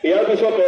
ইয়াৰ পিছতে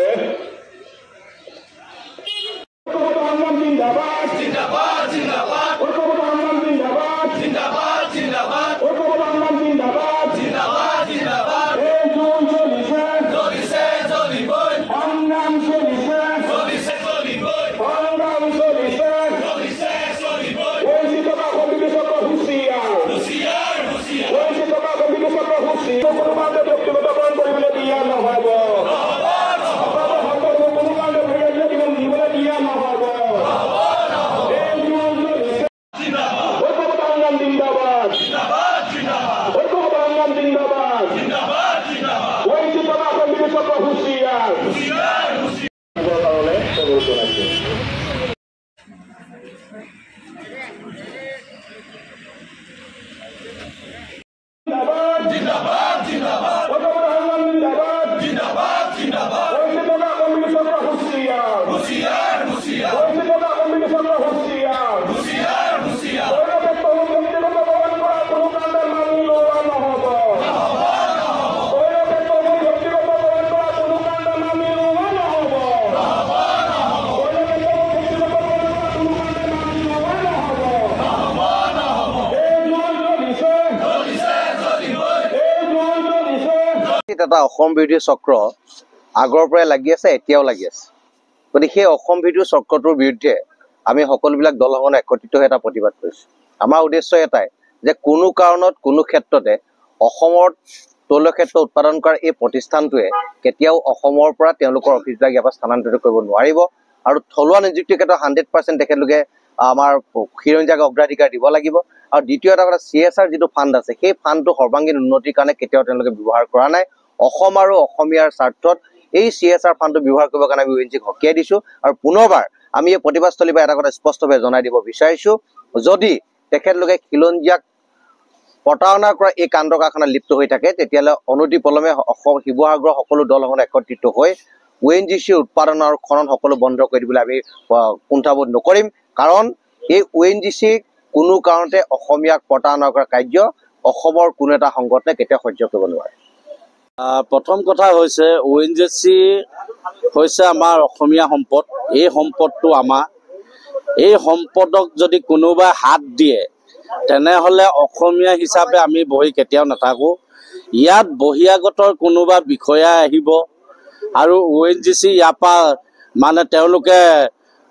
এটা অসম বিৰোধী চক্ৰ আগৰ পৰাই লাগি আছে, এতিয়াও লাগি আছে। গতিকে সেই অসম বিৰোধী চক্ৰটোৰ বিৰুদ্ধে আমি সকলোবিলাক দলসমূহ একত্ৰিত হৈ এটা প্ৰতিবাদ কৰিছোঁ। আমাৰ উদ্দেশ্য এটাই যে কোনো কাৰণত কোনো ক্ষেত্ৰতে অসমৰ তৈল ক্ষেত্ৰ উৎপাদন কৰা এই প্ৰতিষ্ঠানটোৱে কেতিয়াও অসমৰ পৰা তেওঁলোকৰ অফিচবিলাক ইয়াৰ পৰা স্থানান্তৰিত কৰিব নোৱাৰিব আৰু থলুৱা নিযুক্তিৰ ক্ষেত্ৰত 100% তেখেতলোকে আমাৰ খিৰঞ্জীয়াক অগ্ৰাধিকাৰ দিব লাগিব। আৰু দ্বিতীয় এটা কথা, CSR যিটো ফাণ্ড আছে সেই ফাণ্ডটো সৰ্বাংগীন উন্নতিৰ কাৰণে কেতিয়াও তেওঁলোকে ব্যৱহাৰ কৰা নাই। অসম আৰু অসমীয়াৰ স্বাৰ্থত এই CSR ফাণ্ডটো ব্যৱহাৰ কৰিবৰ কাৰণে আমি ONGCক সকীয়াই দিছোঁ। আৰু পুনৰবাৰ আমি এই প্ৰতিবাদস্থলীৰ পৰা এটা কথা স্পষ্টভাৱে জনাই দিব বিচাৰিছোঁ, যদি তেখেতলোকে খিলঞ্জীয়াক প্ৰতাৰণা কৰা এই কাণ্ড কাৰখানাত লিপ্ত হৈ থাকে তেতিয়াহ'লে অনতিপলমে অসম শিৱসাগৰৰ সকলো দলসমূহ একত্ৰিত হৈ ONGCৰ উৎপাদন আৰু খনন সকলো বন্ধ কৰি দিবলৈ আমি কুণ্ঠাবোধ নকৰিম। কাৰণ এই ONGCক কোনো কাৰণতে অসমীয়াক প্ৰতাৰণা কৰা কাৰ্য অসমৰ কোনো এটা সংগঠনে কেতিয়াও সহ্য কৰিব নোৱাৰে। প্ৰথম কথা হৈছে ONGC হৈছে আমাৰ অসমীয়া সম্পদ। এই সম্পদটো আমাৰ, এই সম্পদক যদি কোনোবাই হাত দিয়ে তেনেহ'লে অসমীয়া হিচাপে আমি বহি কেতিয়াও নাথাকোঁ। ইয়াত বহিৰাগতৰ কোনোবা বিষয়া আহিব আৰু ONGC ইয়াৰ পৰা মানে তেওঁলোকে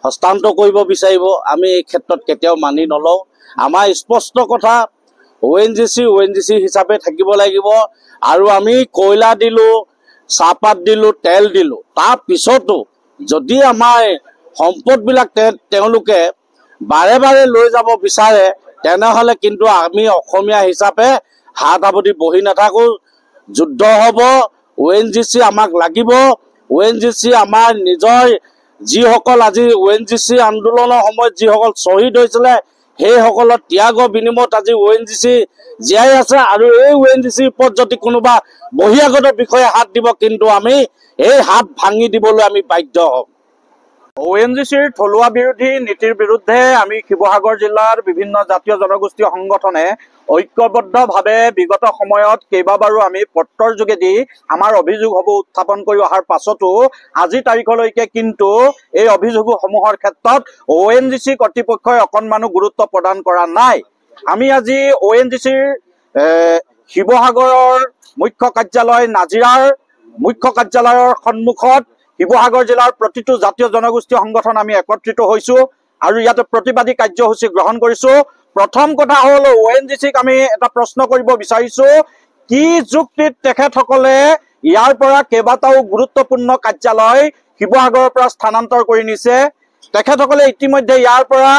হস্তান্তৰ কৰিব বিচাৰিব, আমি এই ক্ষেত্ৰত কেতিয়াও মানি নলওঁ। আমাৰ স্পষ্ট কথা, ONGC হিচাপে থাকিব লাগিব। আৰু আমি কয়লা দিলোঁ, চাহপাত দিলোঁ, তেল দিলোঁ, তাৰ পিছতো যদি আমাৰ সম্পদবিলাক তেওঁলোকে বাৰে বাৰে লৈ যাব বিচাৰে তেনেহ'লে কিন্তু আমি অসমীয়া হিচাপে হাত সাৱটি বহি নাথাকোঁ। যুদ্ধ হ'ব, ONGC আমাক লাগিব। ONGC আমাৰ নিজৰ যিসকল আজি ONGC আন্দোলনৰ সময়ত যিসকল শ্বহীদ হৈছিলে সেইসকলৰ ত্যাগৰ বিনিময়ত আজি ONGC জীয়াই আছে। আৰু এই ONGCৰ ওপৰত যদি কোনোবা বহিৰাগত বিষয়ে হাত দিব কিন্তু আমি এই হাত ভাঙি দিবলৈ আমি বাধ্য হ'ম। ONGCৰ থলুৱা বিৰোধী নীতিৰ বিৰুদ্ধে আমি শিৱসাগৰ জিলাৰ বিভিন্ন জাতীয় জনগোষ্ঠীয় সংগঠনে ঐক্যবদ্ধভাৱে বিগত সময়ত কেইবাবাৰো আমি পত্ৰৰ যোগেদি আমাৰ অভিযোগসমূহ উত্থাপন কৰি অহাৰ পাছতো আজি তাৰিখলৈকে কিন্তু এই অভিযোগসমূহৰ ক্ষেত্ৰত ONGC কৰ্তৃপক্ষই অকণমানো গুৰুত্ব প্ৰদান কৰা নাই। আমি আজি ONGCৰ শিৱসাগৰৰ মুখ্য কাৰ্যালয় নাজিৰাৰ মুখ্য কাৰ্যালয়ৰ সন্মুখত শিৱসাগৰ জিলাৰ প্ৰতিটো জাতীয় জনগোষ্ঠীয় সংগঠন আমি একত্ৰিত হৈছোঁ আৰু ইয়াতে প্ৰতিবাদী কাৰ্যসূচী গ্ৰহণ কৰিছোঁ। প্ৰথম কথা হ'ল ONGCক আমি এটা প্ৰশ্ন কৰিব বিচাৰিছোঁ, কি যুক্তিত তেখেতসকলে ইয়াৰ পৰা কেইবাটাও গুৰুত্বপূৰ্ণ কাৰ্যালয় শিৱসাগৰৰ পৰা স্থানান্তৰ কৰি নিছে। তেখেতসকলে ইতিমধ্যে ইয়াৰ পৰা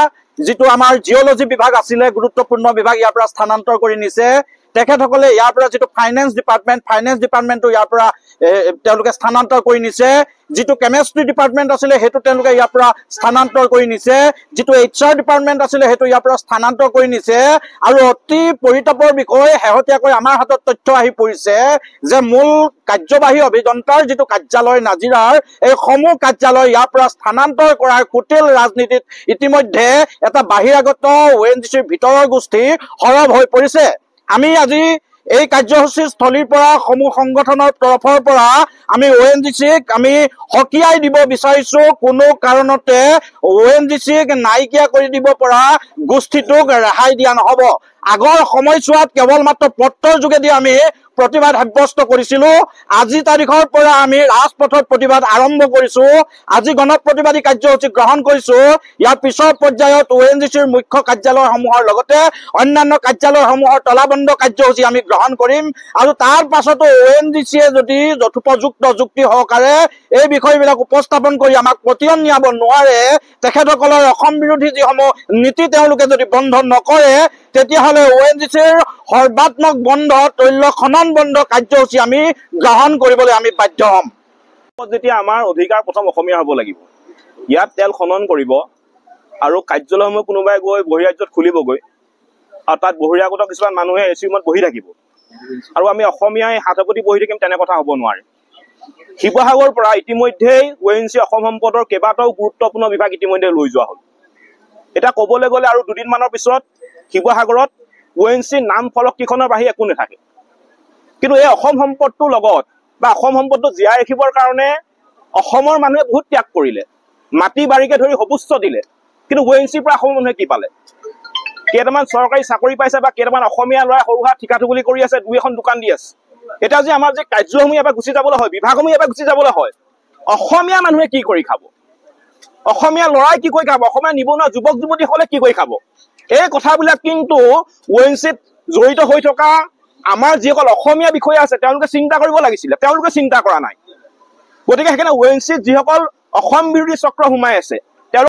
যিটো আমাৰ জিঅ'লজি বিভাগ আছিলে গুৰুত্বপূৰ্ণ বিভাগ ইয়াৰ পৰা স্থানান্তৰ কৰি নিছে। তেখেতসকলে ইয়াৰ পৰা যিটো ফাইনেন্স ডিপাৰ্টমেণ্টটো ইয়াৰ পৰা তেওঁলোকে স্থানান্তৰ কৰি নিছে। যিটো কেমেষ্ট্ৰি ডিপাৰ্টমেণ্ট আছিলে সেইটো তেওঁলোকে ইয়াৰ পৰা স্থানান্তৰ কৰি নিছে। যিটো HR ডিপাৰ্টমেণ্ট আছিলে সেইটো ইয়াৰ পৰা স্থানান্তৰ কৰি নিছে। আৰু অতি পৰিতাপৰ বিষয়, শেহতীয়াকৈ আমাৰ হাতত তথ্য আহি পৰিছে যে মূল কাৰ্যবাহী অভিযন্তাৰ যিটো কাৰ্যালয় নাজিৰাৰ এই সমূহ কাৰ্যালয় ইয়াৰ পৰা স্থানান্তৰ কৰাৰ কুটিল ৰাজনীতিত ইতিমধ্যে এটা বাহিৰাগত ONGCৰ ভিতৰৰ গোষ্ঠী সৰব হৈ পৰিছে। আমি আজি এই কাৰ্যসূচী স্থলীৰ পৰা সমূহ সংগঠনৰ তৰফৰ পৰা আমি ONGCক আমি সকীয়াই দিব বিচাৰিছো। কোনো কাৰণতে ONGCক নাইকিয়া কৰি দিব পৰা গোষ্ঠীটোক ৰেহাই দিয়া নহ'ব। আগৰ সময়ছোৱাত কেৱল মাত্ৰ পত্ৰৰ যোগেদি আমি প্ৰতিবাদ সাব্যস্ত কৰিছিলো। আজি তাৰিখৰ পৰা আমি ৰাজপথত প্ৰতিবাদ আৰম্ভ কৰিছো। আজি গণপ্ৰতিবাদী কাৰ্যসূচী গ্ৰহণ কৰিছো। ইয়াৰ পিছৰ পৰ্যায়ত ONGCৰ মুখ্য কাৰ্যালয়সমূহৰ লগতে অন্যান্য কাৰ্যালয়সমূহৰ তলাবন্ধ কাৰ্যসূচী আমি গ্ৰহণ কৰিম আৰু তাৰ পাছতো ONGCয়ে যদি যথোপযুক্ত যুক্তি সহকাৰে এই বিষয়বিলাক উপস্থাপন কৰি আমাক প্ৰতিয়ন নিয়াব নোৱাৰে, তেখেতসকলৰ অসম বিৰোধী যিসমূহ নীতি তেওঁলোকে যদি বন্ধ নকৰে, তেতিয়াহ'লে ONGCৰ সৰ্বাত্মক বন্ধ, তৈল খনন বন্ধ কাৰ্যসূচী আমি গ্ৰহণ কৰিবলৈ আমি বাধ্য হ'ম। যেতিয়া আমাৰ অধিকাৰ প্ৰথম অসমীয়া হ'ব লাগিব, ইয়াত তেল খনন কৰিব আৰু কাৰ্যালয়সমূহ কোনোবাই গৈ বহিৰাজ্যত খুলিবগৈ আৰু তাত বহিৰাগত কিছুমান মানুহে এচি ৰুমত বহি থাকিব আৰু আমি অসমীয়াই হাতপতি বহি থাকিম, তেনে কথা হ'ব নোৱাৰে। শিৱসাগৰৰ পৰা ইতিমধ্যেই ONGC অসম সম্পদৰ কেইবাটাও গুৰুত্বপূৰ্ণ বিভাগ ইতিমধ্যে লৈ যোৱা হ'ল। এতিয়া ক'বলৈ গ'লে আৰু দুদিনমানৰ পিছত শিৱসাগৰত ONGC নাম ফলককেইখনৰ বাহিৰে একো নাথাকে। কিন্তু এই অসম সম্পদটোৰ লগত বা অসম সম্পদটো জীয়াই ৰাখিবৰ কাৰণে অসমৰ মানুহে বহুত ত্যাগ কৰিলে, মাটি বাৰীকে ধৰি সৰ্বোচ্চ দিলে। কিন্তু ONGCৰ পৰা অসমৰ মানুহে কি পালে? কেইটামান চৰকাৰী চাকৰি পাইছে বা কেইটামান অসমীয়া ল'ৰাই সৰু সুৰা ঠিকা ঠুগুলি কৰি আছে, দুই এখন দোকান দি আছে। এতিয়া যে আমাৰ যে কাৰ্যসমূহ এবাৰ গুচি যাবলৈ হয়, বিভাগসমূহ এবাৰ গুচি যাবলৈ হয়, অসমীয়া মানুহে কি কৰি খাব? অসমীয়া ল'ৰাই কি কৰি খাব? অসমীয়া নিবনুৱা যুৱক যুৱতীসকলে কি কৰি খাব? এই কথাবিলাক কিন্তু ONGCত জড়িত হৈ থকা আমাৰ যিসকল অসমীয়া বিষয়া আছে তেওঁলোকে চিন্তা কৰিব লাগিছিলে, তেওঁলোকে চিন্তা কৰা নাই। গতিকে সেইকাৰণে ONGCত যিসকল অসম বিৰোধী চক্ৰ সোমাই আছে,